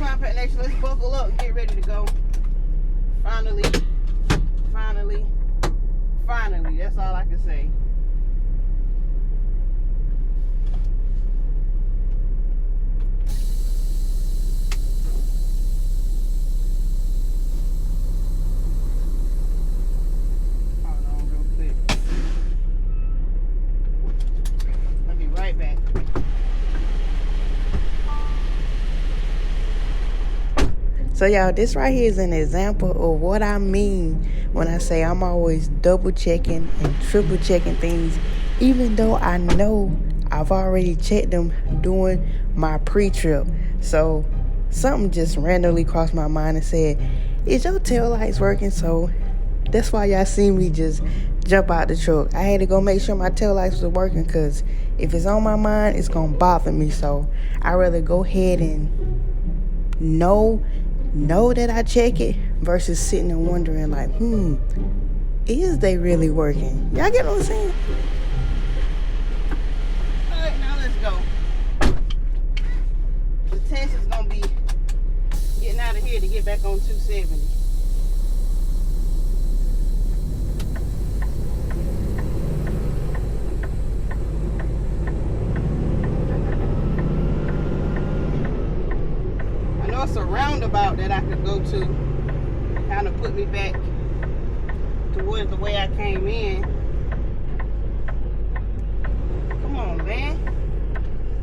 Slimepack Nation, let's buckle up and get ready to go. Finally, that's all I can say. Hold on real quick. I'll be right back. So y'all, this right here is an example of what I mean when I say I'm always double checking and triple checking things, even though I know I've already checked them during my pre-trip. So something just randomly crossed my mind and said, is your tail lights working? So that's why y'all see me just jump out the truck. I had to go make sure my tail lights were working, because if it's on my mind, it's gonna bother me. So I'd rather go ahead and know that I check it versus sitting and wondering like, is they really working? Y'all get what I'm saying? Alright, now let's go. The test is gonna be getting out of here to get back on 270. It's a roundabout that I could go to, kind of put me back towards the way I came in. Come on, man.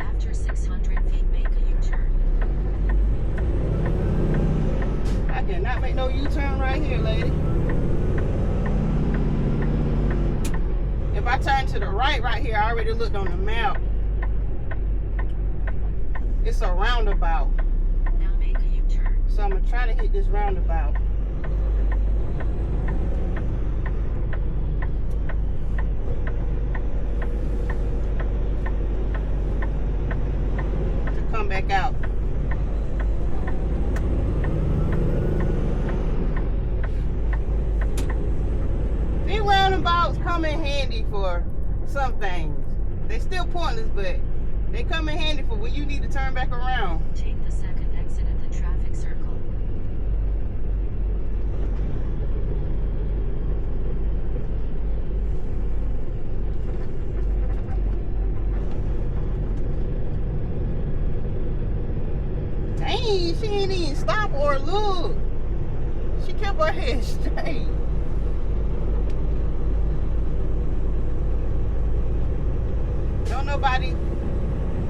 After 600 feet, make a U-turn. I cannot make no U-turn right here, lady. If I turn to the right here, I already looked on the map. It's a roundabout. So I'm going to try to hit this roundabout. To come back out. These roundabouts come in handy for some things. They still pointless, but they come in handy for when you need to turn back around. Take the second exit at the traffic circle. Dang, she ain't even stop or look. She kept her head straight. Don't nobody,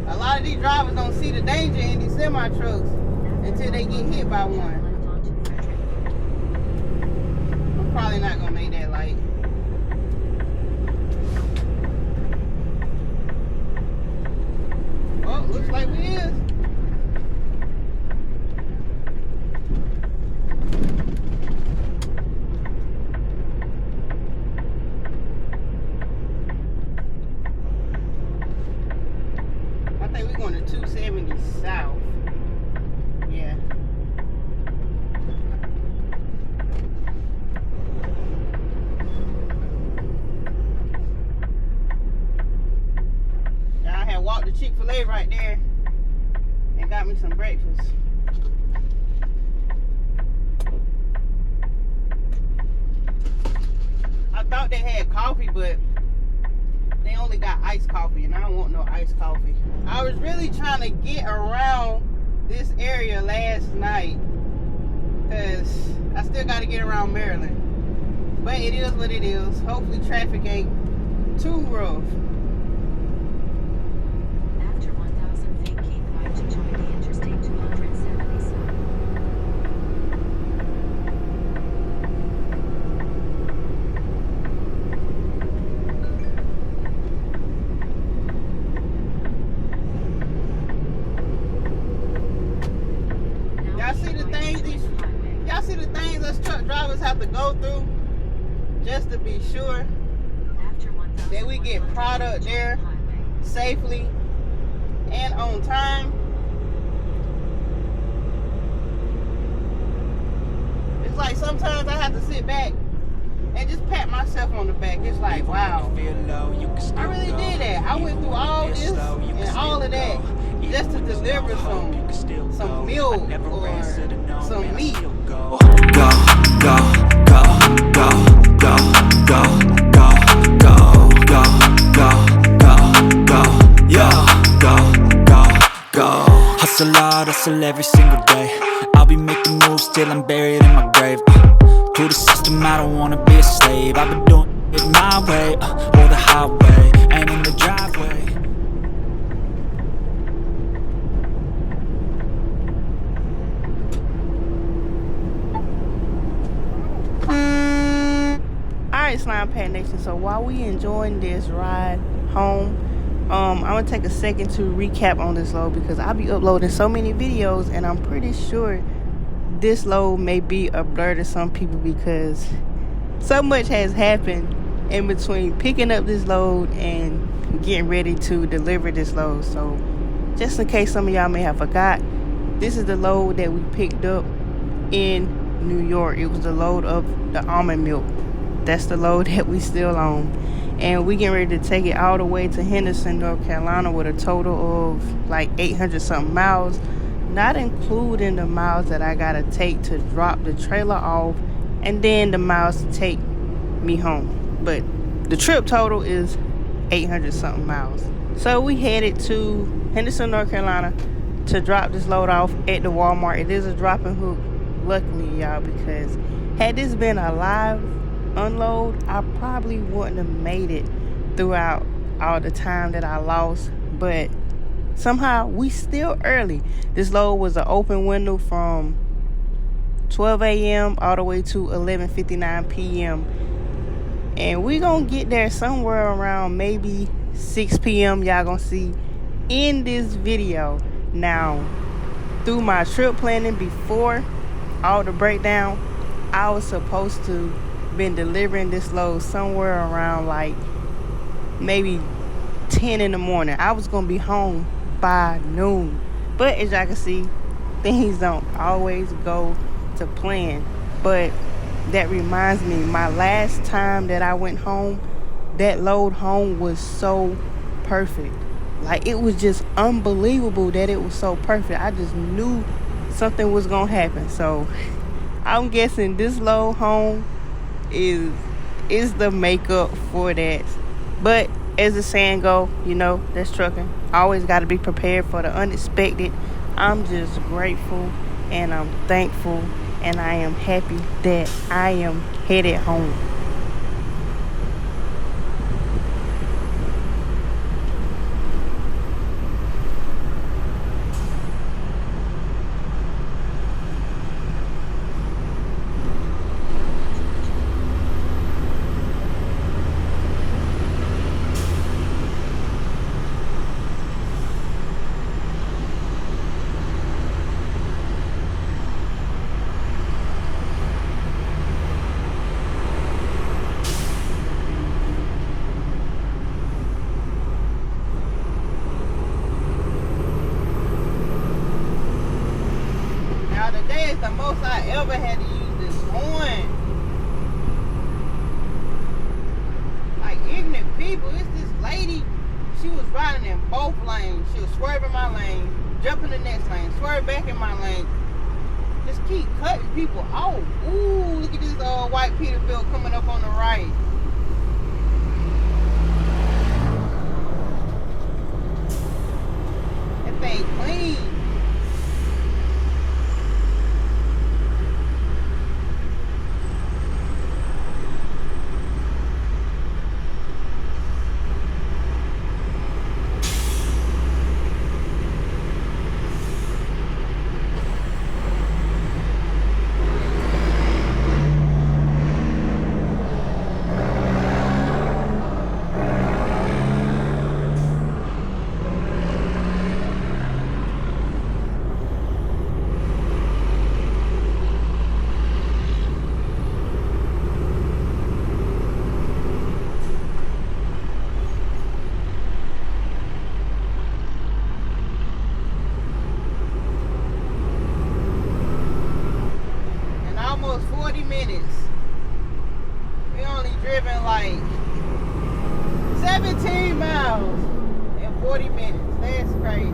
a lot of these drivers don't see the danger in these semi-trucks until they get hit by one. I'm probably not gonna make that light. Oh, looks like we is. I think we're going to 270 south. Yeah. I had walked to Chick-fil-A right there and got me some breakfast. I thought they had coffee, but they only got iced coffee, and I don't want no iced coffee. I was really trying to get around this area last night because I still got to get around Maryland. But it is what it is. Hopefully traffic ain't too rough. After 1,000 feet, keep right to join the Interstate 270 south. Y'all see the things us truck drivers have to go through just to be sure that we get product there safely and on time. It's like sometimes I have to sit back and just pat myself on the back. It's like, wow, I really did that. I went through all this and all of that just to deliver some milk or some meat. Go, go, go, go, go, go, go, go, go, go, go, yeah, go. Hustle hard, hustle every single day. I'll be making moves till I'm buried in my grave. To the system, I don't wanna be a slave. I've been doing it my way, or the highway, and in the driveway. Alright, Slimepack Nation, so while we enjoying this ride home, I'm gonna take a second to recap on this load because I'll be uploading so many videos and I'm pretty sure this load may be a blur to some people because so much has happened in between picking up this load and getting ready to deliver this load. So just in case some of y'all may have forgot, this is the load that we picked up in New York. It was the load of the almond milk. That's the load that we still on, and we getting ready to take it all the way to Henderson, North Carolina, with a total of like 800 something miles, not including the miles that I gotta take to drop the trailer off and then the miles to take me home. But the trip total is 800 something miles. So we headed to Henderson, North Carolina to drop this load off at the Walmart. It is a drop and hook, luckily, y'all, because had this been a live unload, I probably wouldn't have made it throughout all the time that I lost. But somehow we still early. This load was an open window from 12 a.m. all the way to 11:59 p.m. and we gonna get there somewhere around maybe 6 p.m. Y'all gonna see in this video. Now, through my trip planning before all the breakdown, I was supposed to been delivering this load somewhere around like maybe 10 in the morning. I was gonna be home by noon, but as y'all can see, things don't always go to plan. But that reminds me, my last time that I went home, that load home was so perfect. Like, it was just unbelievable that it was so perfect. I just knew something was gonna happen. So I'm guessing this load home is the makeup for that. But as the saying go, you know, that's trucking. Always got to be prepared for the unexpected. I'm just grateful and I'm thankful and I am happy that I am headed home. Now today is the most I ever had to use this horn. Like, ignorant people. It's this lady, she was riding in both lanes. She was swerving my lane, jumping the next lane, swerve back in my lane. Just keep cutting people off. Ooh, look at this white Peterbilt coming up on the right. That thing clean. Almost 40 minutes. We only driven like 17 miles in 40 minutes. That's crazy.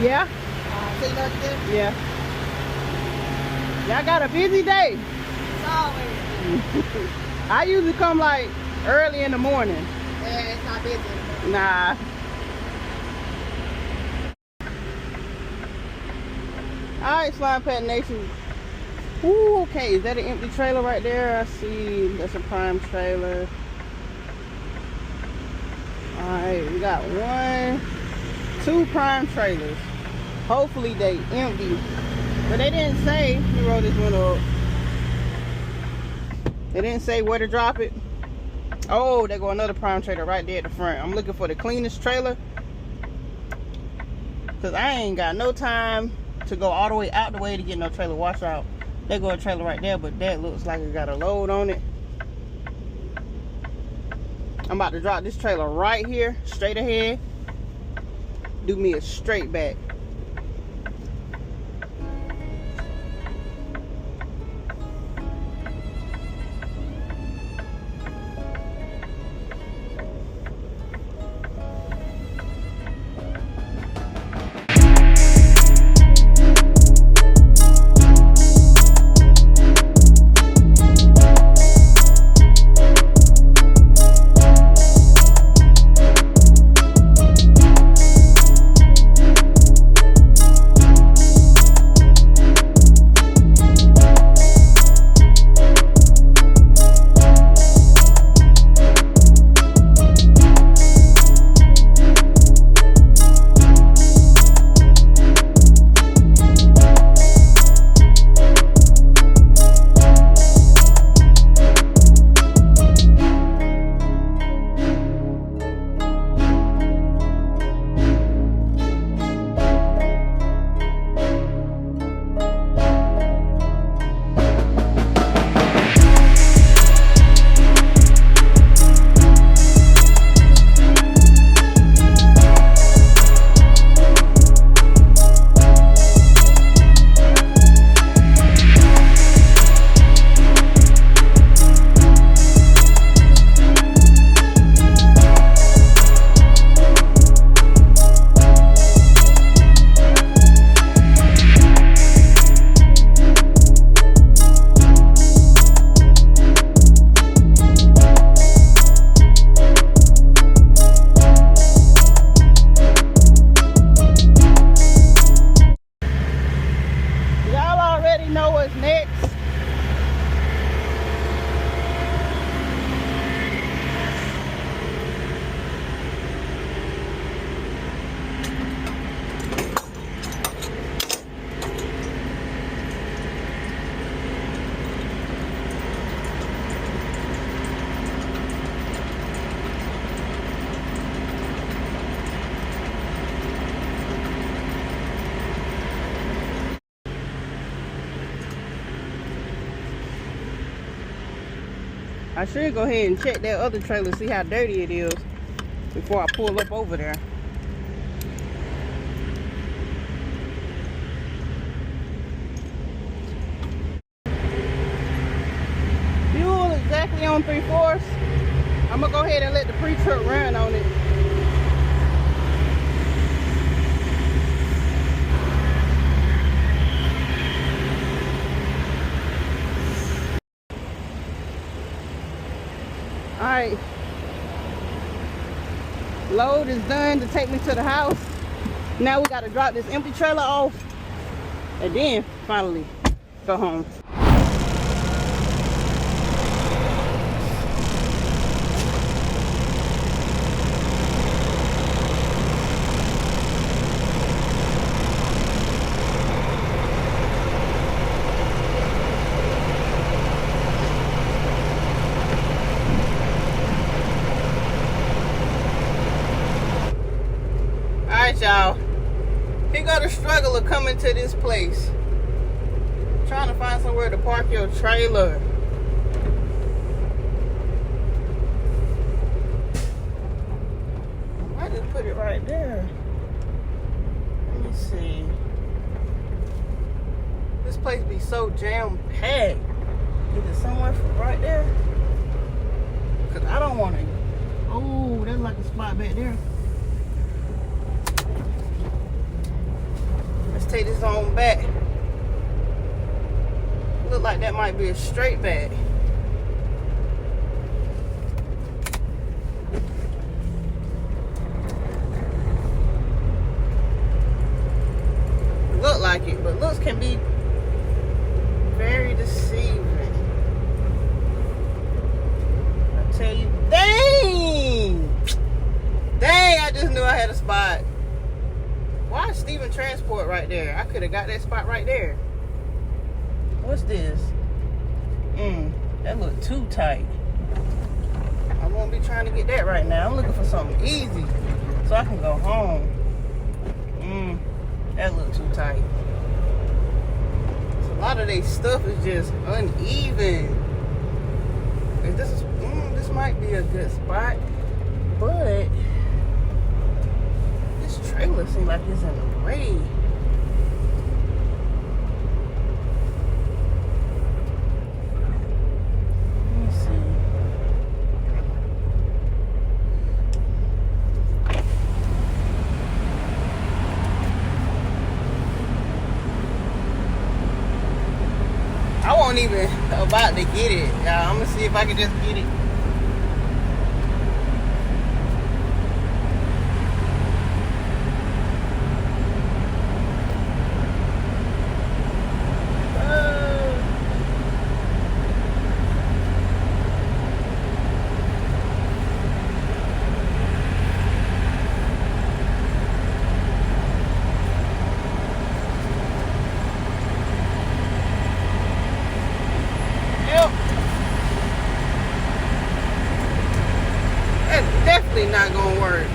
Yeah? So you know what to do? Yeah. Y'all got a busy day. It's always. I usually come like early in the morning. Yeah, it's not busy anymore. Nah. Alright, Slime Pack Nation. Ooh, okay. Is that an empty trailer right there? I see that's a prime trailer. Alright, we got 2 prime trailers. Hopefully they empty. But they didn't say, let me roll this window up. They didn't say where to drop it. Oh, there go another prime trailer right there at the front. I'm looking for the cleanest trailer, because I ain't got no time to go all the way out the way to get no trailer washout. There go a trailer right there, but that looks like it got a load on it. I'm about to drop this trailer right here, straight ahead. Do me a straight back. I should go ahead and check that other trailer, see how dirty it is before I pull up over there. Fuel exactly on 3/4. I'm gonna go ahead and let the pre-truck run on it. Alright, load is done to take me to the house. Now we gotta drop this empty trailer off and then finally go home. Y'all, here go the struggle of coming to this place, trying to find somewhere to park your trailer. I just put it right there. Let me see. This place be so jam packed. Is it somewhere for right there? Cause I don't want to. Oh, there's like a spot back there. take this on back. Look like that might be a straight back. Look like it, but looks can be very deceiving. I tell you, dang, I just knew I had a spot. Why is Steven Transport right there? I could have got that spot right there. What's this? That look too tight. I won't be trying to get that right now. I'm looking for something easy so I can go home. That look too tight. So a lot of their stuff is just uneven. This might be a good spot, but this trailer seems like it's in the way. Let me see. I won't even about to get it, y'all. I'm gonna see if I can just get it. Not gonna work.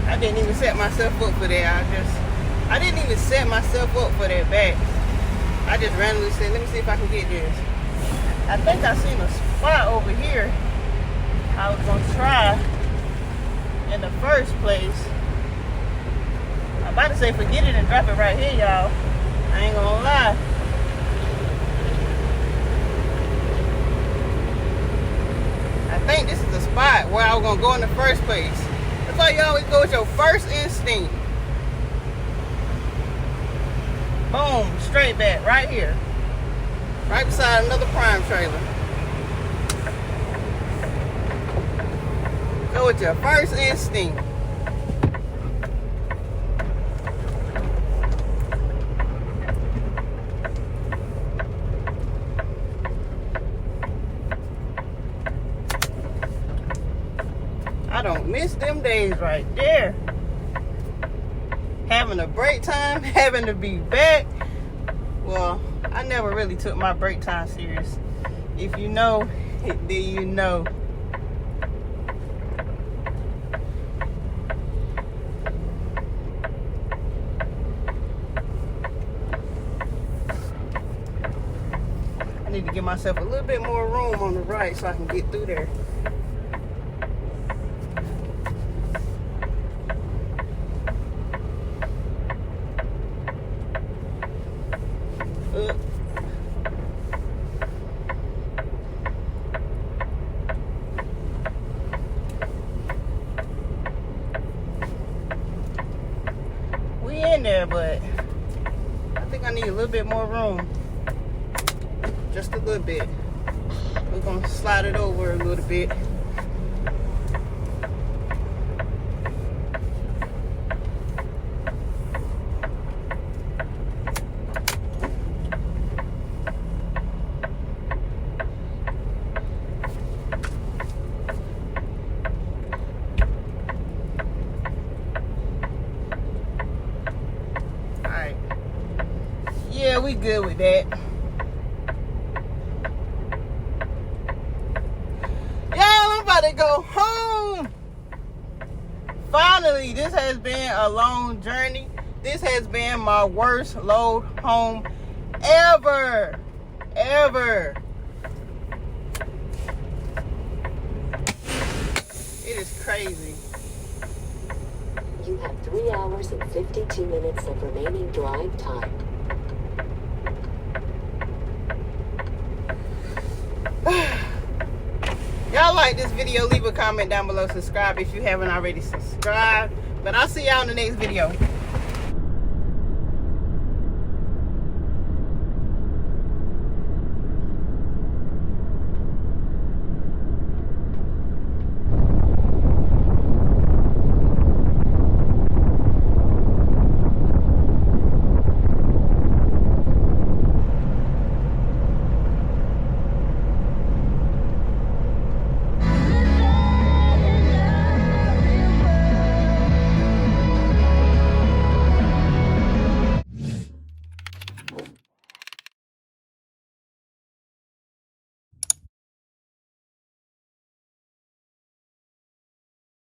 I didn't even set myself up for that. I didn't even set myself up for that back. I just randomly said, let me see if I can get this. I think I seen a spot over here I was gonna try in the first place. I'm about to say forget it and drop it right here, y'all. I ain't gonna lie. I think this is the spot where I was gonna go in the first place. That's why you always go with your first instinct. Boom, straight back right here. Right beside another prime trailer. Go with your first instinct. I don't miss them days right there. Having a break time, having to be back. Well, I never really took my break time serious. If you know, then you know. I need to give myself a little bit more room on the right so I can get through there. We in there, but I think I need a little bit more room. Just a little bit. We're gonna slide it over a little bit. Yeah, we good with that. Y'all, I'm about to go home. Finally, this has been a long journey. This has been my worst load home ever. It is crazy. You have 3 hours and 52 minutes of remaining drive time. Y'all like like this video, leave a comment down below. Subscribe if you haven't already subscribed. But I'll see y'all in the next video.